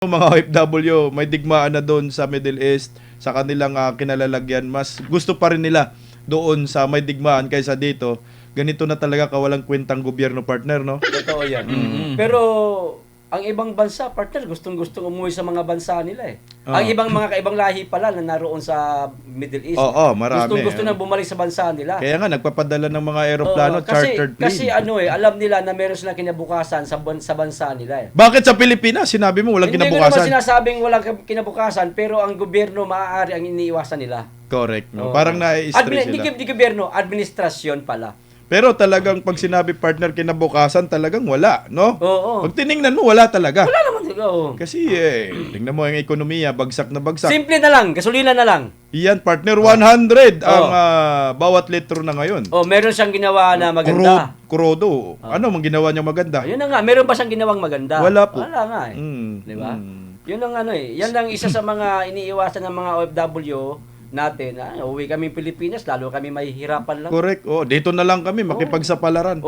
Mga OFW, may digmaan na doon sa Middle East, sa kanilang kinalalagyan, mas gusto pa rin nila doon sa may digmaan kaysa dito. Ganito na talaga kawalang kwentang gobyerno, partner, no? Totoo yan. Pero ang ibang bansa, partner, gustong-gustong umuwi sa mga bansa nila eh. Ang ibang mga kaibang lahi pala na naroon sa Middle East. Oo, marami. Gustong-gusto na bumalik sa bansa nila. Kaya nga, nagpapadala ng mga aeroplano, chartered plane. Kasi alam nila na meron silang kinabukasan sa bansa nila eh. Bakit sa Pilipinas, sinabi mo walang Hindi ko kinabukasan? naman sinasabing walang kinabukasan, pero ang gobyerno maaari ang iniiwasan nila. Correct, no? Oo. Parang nai-stress sila. Di gobyerno, administrasyon pala. Pero talagang pag sinabi partner kinabukasan, talagang wala, no? Oo. Pag tiningnan mo, wala talaga. Wala naman talaga. Oo. Kasi tingnan mo yung ekonomiya, bagsak na bagsak. Simple na lang, gasolina na lang. Iyan, partner, 100 ang bawat litro na ngayon. Meron siyang ginawa na maganda. Kurodo. Ano mang ginawa niya maganda? Yun na nga, meron pa siyang ginawang maganda. Wala po. Wala nga eh. Di ba? Yun ang yan ang isa sa mga iniiwasan ng mga OFW natin. Uwi kami Pilipinas, lalo kami mahihirapan lang. Correct. Dito na lang kami, makipagsapalaran.